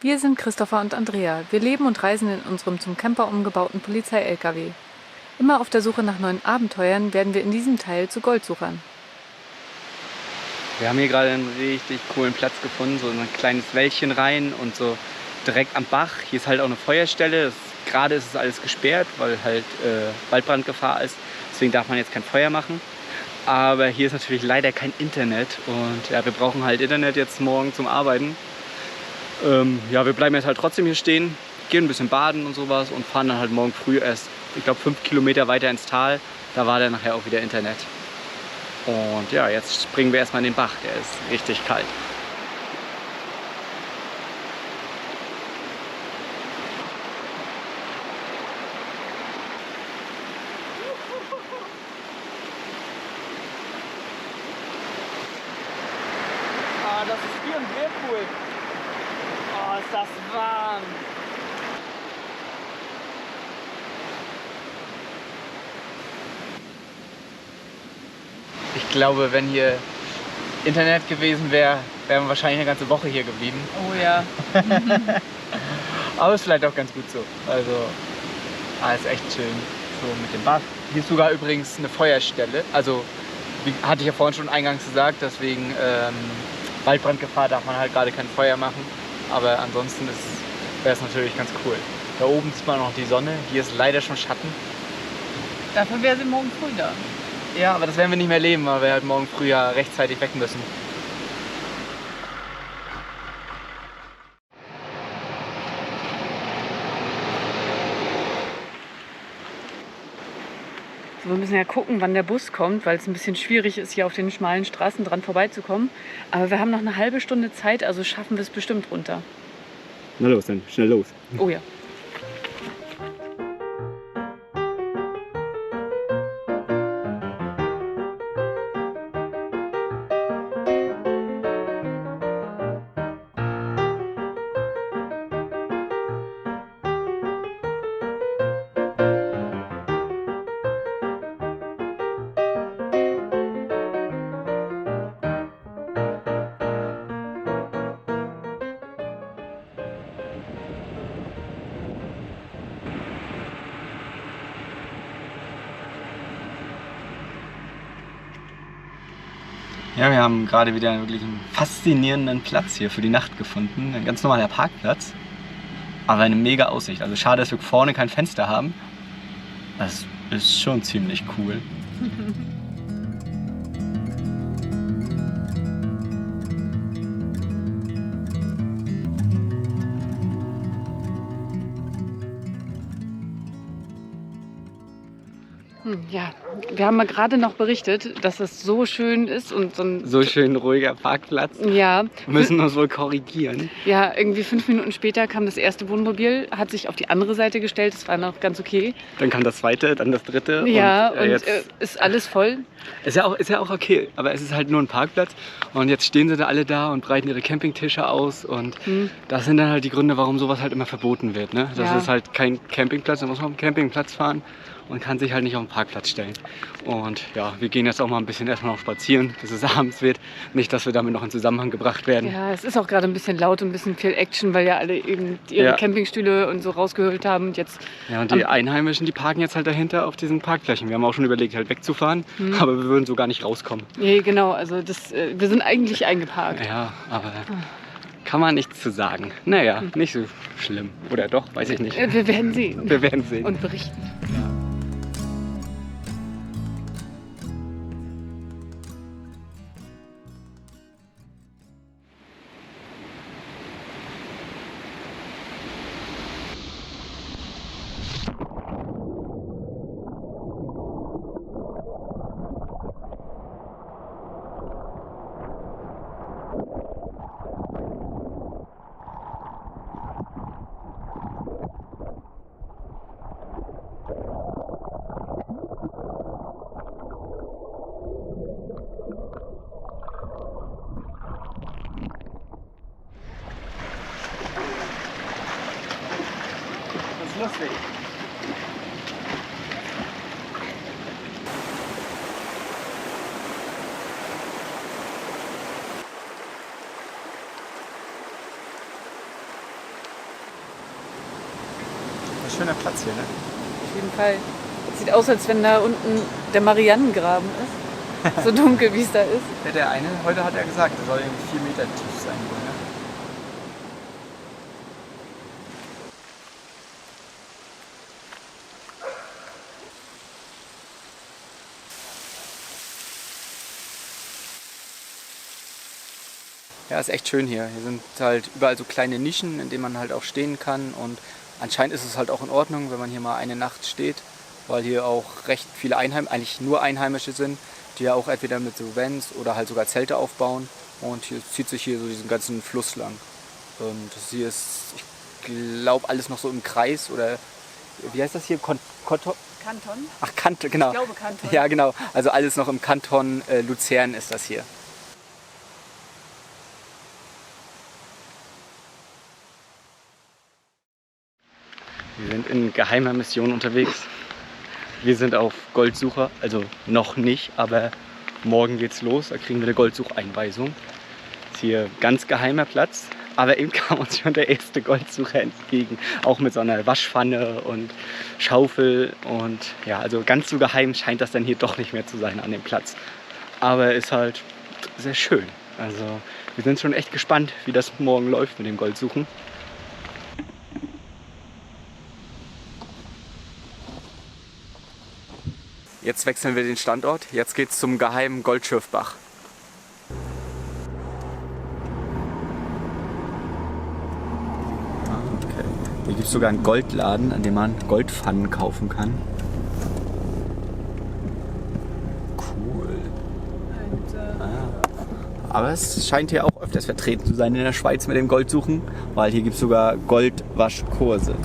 Wir sind Christopher und Andrea. Wir leben und reisen in unserem zum Camper umgebauten Polizei-LKW. Immer auf der Suche nach neuen Abenteuern werden wir in diesem Teil zu Goldsuchern. Wir haben hier gerade einen richtig coolen Platz gefunden, so ein kleines Wäldchen rein und so direkt am Bach. Hier ist halt auch eine Feuerstelle. Gerade ist es alles gesperrt, weil halt Waldbrandgefahr ist. Deswegen darf man jetzt kein Feuer machen. Aber hier ist natürlich leider kein Internet und ja, wir brauchen halt Internet jetzt morgen zum Arbeiten. Ja, wir bleiben jetzt halt trotzdem hier stehen, gehen ein bisschen baden und sowas und fahren dann halt morgen früh erst, ich glaube 5 Kilometer weiter ins Tal. Da war dann nachher auch wieder Internet. Und ja, jetzt springen wir erstmal in den Bach, der ist richtig kalt. Ah, das ist wie ein Whirlpool. Oh, ist das warm. Ich glaube, wenn hier Internet gewesen wäre, wären wir wahrscheinlich eine ganze Woche hier geblieben. Oh ja. Aber ist vielleicht auch ganz gut so. Also, ist echt schön. So mit dem Bach. Hier ist sogar übrigens eine Feuerstelle. Also, wie hatte ich ja vorhin schon eingangs gesagt, deswegen Waldbrandgefahr darf man halt gerade kein Feuer machen. Aber ansonsten wäre es natürlich ganz cool. Da oben sieht man noch die Sonne. Hier ist leider schon Schatten. Dafür wäre sie morgen früh da. Ja, aber das werden wir nicht mehr leben, weil wir halt morgen früh ja rechtzeitig weg müssen. So, wir müssen ja gucken, wann der Bus kommt, weil es ein bisschen schwierig ist, hier auf den schmalen Straßen dran vorbeizukommen. Aber wir haben noch eine halbe Stunde Zeit, also schaffen wir es bestimmt runter. Na los, dann schnell los. Oh ja. Ja, wir haben gerade wieder wirklich einen faszinierenden Platz hier für die Nacht gefunden. Ein ganz normaler Parkplatz, aber eine mega Aussicht. Also schade, dass wir vorne kein Fenster haben. Das ist schon ziemlich cool. Ja, wir haben mal gerade noch berichtet, dass es so schön ist und so ein... So schön ruhiger Parkplatz. Ja, Wir müssen uns wohl korrigieren. ja, irgendwie 5 Minuten später kam das erste Wohnmobil, hat sich auf die andere Seite gestellt, das war noch ganz okay. Dann kam das zweite, dann das dritte. Ja, und jetzt ist alles voll. ist ja auch okay, aber es ist halt nur ein Parkplatz. Und jetzt stehen sie da alle da und breiten ihre Campingtische aus. Und das sind dann halt die Gründe, warum sowas halt immer verboten wird. Ne? Das Ja. ist halt kein Campingplatz, da muss man auf den Campingplatz fahren und kann sich halt nicht auf den Parkplatz stellen. Und ja, wir gehen jetzt auch mal ein bisschen erstmal noch spazieren, bis es abends wird. Nicht, dass wir damit noch in Zusammenhang gebracht werden. Ja, es ist auch gerade ein bisschen laut und ein bisschen viel Action, weil ja alle eben ihre Ja. Campingstühle und so rausgehöhlt haben. Und jetzt Ja, und die Einheimischen, die parken jetzt halt dahinter auf diesen Parkflächen. Wir haben auch schon überlegt, halt wegzufahren, aber wir würden so gar nicht rauskommen. nee, genau, also wir sind eigentlich eingeparkt. Ja, aber kann man nichts zu sagen. Naja, nicht so schlimm. Oder doch, weiß ich nicht. Wir werden sehen Wir werden sehen. und berichten. Das ist lustig. schöner Platz hier, ne? Auf jeden Fall. Sieht aus, als wenn da unten der Marianengraben ist. So dunkel, wie es da ist. Ja, der eine, heute hat er gesagt, der soll irgendwie 4 Meter tief sein wohl, ne? Ja, ist echt schön hier. Hier sind halt überall so kleine Nischen, in denen man halt auch stehen kann. Und anscheinend ist es halt auch in Ordnung, wenn man hier mal eine Nacht steht, weil hier auch recht viele eigentlich nur Einheimische sind, die ja auch entweder mit so Vans oder halt sogar Zelte aufbauen. Und hier zieht sich hier so diesen ganzen Fluss lang. Und das hier ist, ich glaube, alles noch so im Kreis oder wie heißt das hier? Kanton? Ach, Kanton, genau. Ich glaube Kanton. Ja, genau. Also alles noch im Kanton Luzern ist das hier. Wir sind in geheimer Mission unterwegs. Wir sind auf Goldsuche, also noch nicht, aber morgen geht's los. Da kriegen wir eine Goldsucheinweisung. Ist hier ganz geheimer Platz, aber eben kam uns schon der erste Goldsucher entgegen. Auch mit so einer Waschpfanne und Schaufel. Und ja, also ganz so geheim scheint das dann hier doch nicht mehr zu sein an dem Platz. Aber ist halt sehr schön. Also wir sind schon echt gespannt, wie das morgen läuft mit dem Goldsuchen. Jetzt wechseln wir den Standort. Jetzt geht's zum geheimen Goldschürfbach. Okay. Hier gibt es sogar einen Goldladen, an dem man Goldpfannen kaufen kann. Cool. Aber es scheint hier auch öfters vertreten zu sein in der Schweiz mit dem Goldsuchen, weil hier gibt es sogar Goldwaschkurse.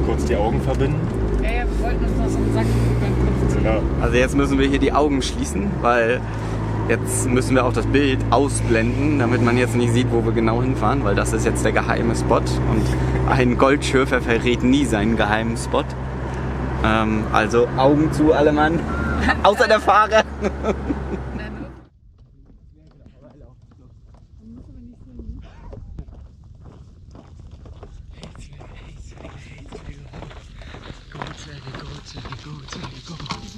Kurz die Augen verbinden. Ja, wir wollten uns noch so einen Sack über den Kopf ziehen. Genau. Also jetzt müssen wir hier die Augen schließen, weil jetzt müssen wir auch das Bild ausblenden, damit man jetzt nicht sieht, wo wir genau hinfahren, weil das ist jetzt der geheime Spot und ein Goldschürfer verrät nie seinen geheimen Spot. Also Augen zu, alle Mann, außer der Fahrer.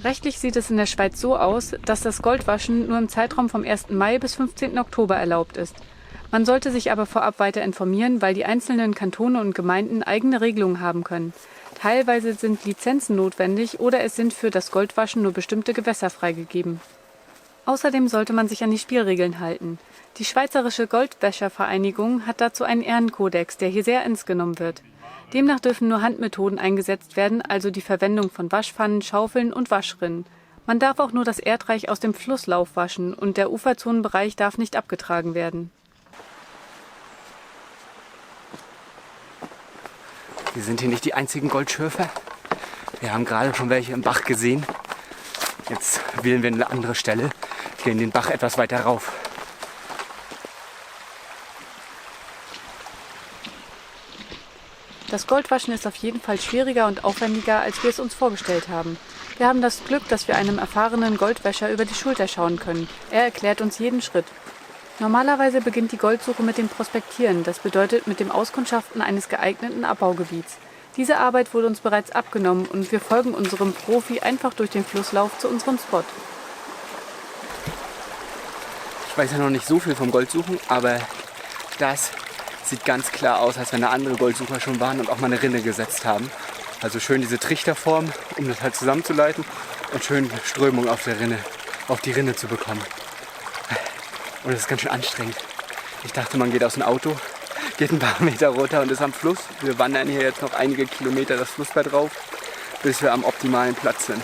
Rechtlich sieht es in der Schweiz so aus, dass das Goldwaschen nur im Zeitraum vom 1. Mai bis 15. Oktober erlaubt ist. Man sollte sich aber vorab weiter informieren, weil die einzelnen Kantone und Gemeinden eigene Regelungen haben können. Teilweise sind Lizenzen notwendig oder es sind für das Goldwaschen nur bestimmte Gewässer freigegeben. Außerdem sollte man sich an die Spielregeln halten. Die Schweizerische Goldwäschervereinigung hat dazu einen Ehrenkodex, der hier sehr ernst genommen wird. Demnach dürfen nur Handmethoden eingesetzt werden, also die Verwendung von Waschpfannen, Schaufeln und Waschrinnen. Man darf auch nur das Erdreich aus dem Flusslauf waschen und der Uferzonenbereich darf nicht abgetragen werden. Wir sind hier nicht die einzigen Goldschürfer. Wir haben gerade schon welche im Bach gesehen. Jetzt wählen wir eine andere Stelle, gehen den Bach etwas weiter rauf. Das Goldwaschen ist auf jeden Fall schwieriger und aufwendiger, als wir es uns vorgestellt haben. Wir haben das Glück, dass wir einem erfahrenen Goldwäscher über die Schulter schauen können. Er erklärt uns jeden Schritt. Normalerweise beginnt die Goldsuche mit dem Prospektieren, das bedeutet mit dem Auskundschaften eines geeigneten Abbaugebiets. Diese Arbeit wurde uns bereits abgenommen und wir folgen unserem Profi einfach durch den Flusslauf zu unserem Spot. Ich weiß ja noch nicht so viel vom Goldsuchen, aber das sieht ganz klar aus, als wenn da andere Goldsucher schon waren und auch mal eine Rinne gesetzt haben. Also schön diese Trichterform, um das halt zusammenzuleiten und schön Strömung auf die Rinne zu bekommen. Und das ist ganz schön anstrengend. Ich dachte, man geht aus dem Auto, geht ein paar Meter runter und ist am Fluss. Wir wandern hier jetzt noch einige Kilometer das Flussbett rauf, bis wir am optimalen Platz sind.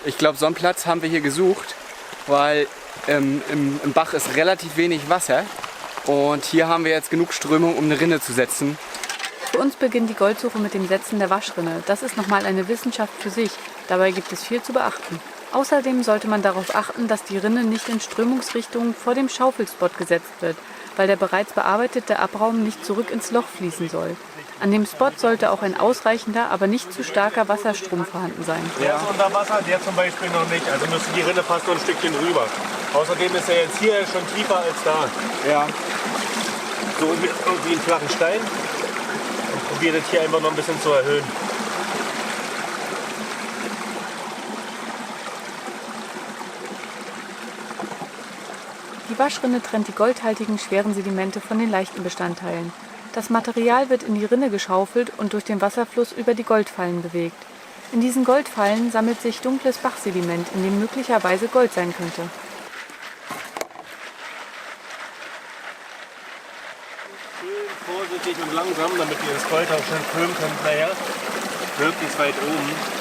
Ich glaube, so einen Platz haben wir hier gesucht, weil im Bach ist relativ wenig Wasser und hier haben wir jetzt genug Strömung, um eine Rinne zu setzen. Für uns beginnt die Goldsuche mit dem Setzen der Waschrinne. Das ist nochmal eine Wissenschaft für sich. Dabei gibt es viel zu beachten. Außerdem sollte man darauf achten, dass die Rinne nicht in Strömungsrichtung vor dem Schaufelspot gesetzt wird, weil der bereits bearbeitete Abraum nicht zurück ins Loch fließen soll. An dem Spot sollte auch ein ausreichender, aber nicht zu starker Wasserstrom vorhanden sein. Der ist unter Wasser, der zum Beispiel noch nicht. Also müsste die Rinne fast noch ein Stückchen rüber. Außerdem ist er jetzt hier schon tiefer als da. Ja. So irgendwie einen flachen Stein. Und probiere das hier einfach noch ein bisschen zu erhöhen. Die Waschrinne trennt die goldhaltigen, schweren Sedimente von den leichten Bestandteilen. Das Material wird in die Rinne geschaufelt und durch den Wasserfluss über die Goldfallen bewegt. In diesen Goldfallen sammelt sich dunkles Bachsediment, in dem möglicherweise Gold sein könnte. Schön vorsichtig und langsam, damit ihr das Gold auch schön filmen könnt. Naja, möglichst weit oben.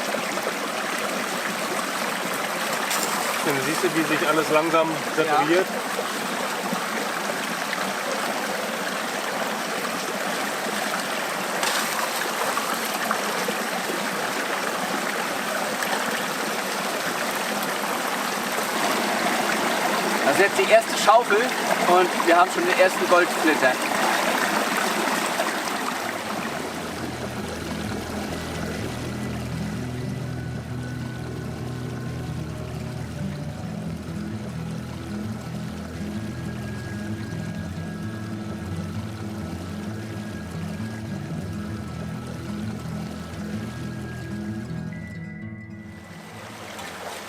Dann siehst du, wie sich alles langsam separiert. Das ist jetzt die erste Schaufel und wir haben schon den ersten Goldflitter.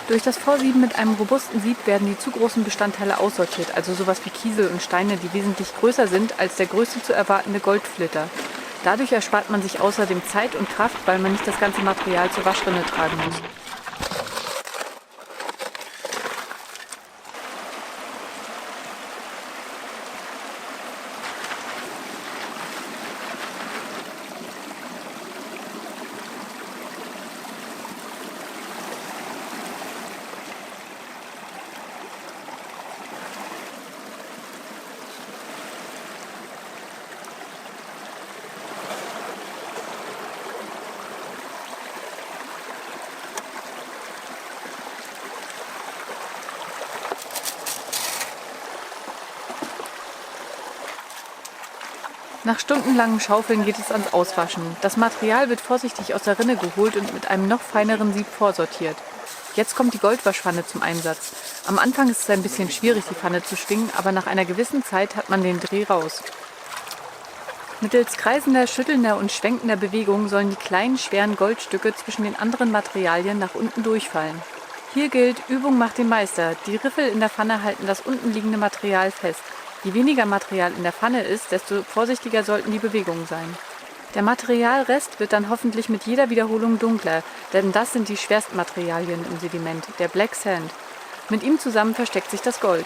Durch das Vorsieben mit einem robusten Sieb werden die zu großen Bestandteile aussortiert, also sowas wie Kiesel und Steine, die wesentlich größer sind als der größte zu erwartende Goldflitter. Dadurch erspart man sich außerdem Zeit und Kraft, weil man nicht das ganze Material zur Waschrinne tragen muss. Nach stundenlangem Schaufeln geht es ans Auswaschen. Das Material wird vorsichtig aus der Rinne geholt und mit einem noch feineren Sieb vorsortiert. Jetzt kommt die Goldwaschpfanne zum Einsatz. Am Anfang ist es ein bisschen schwierig, die Pfanne zu schwingen, aber nach einer gewissen Zeit hat man den Dreh raus. Mittels kreisender, schüttelnder und schwenkender Bewegung sollen die kleinen, schweren Goldstücke zwischen den anderen Materialien nach unten durchfallen. Hier gilt, Übung macht den Meister. Die Riffel in der Pfanne halten das unten liegende Material fest. Je weniger Material in der Pfanne ist, desto vorsichtiger sollten die Bewegungen sein. Der Materialrest wird dann hoffentlich mit jeder Wiederholung dunkler, denn das sind die schwersten Materialien im Sediment, der Black Sand. Mit ihm zusammen versteckt sich das Gold.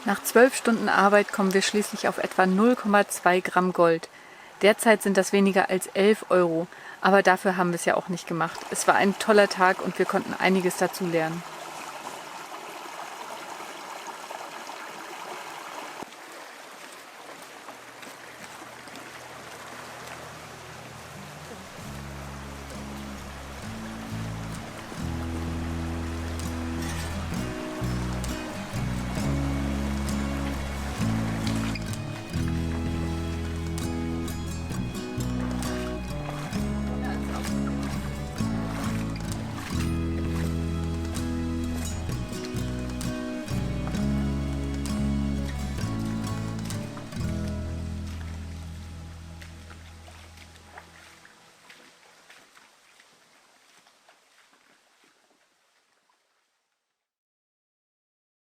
Nach 12 Stunden Arbeit kommen wir schließlich auf etwa 0,2 Gramm Gold. Derzeit sind das weniger als 11 €, aber dafür haben wir es ja auch nicht gemacht. Es war ein toller Tag und wir konnten einiges dazu lernen.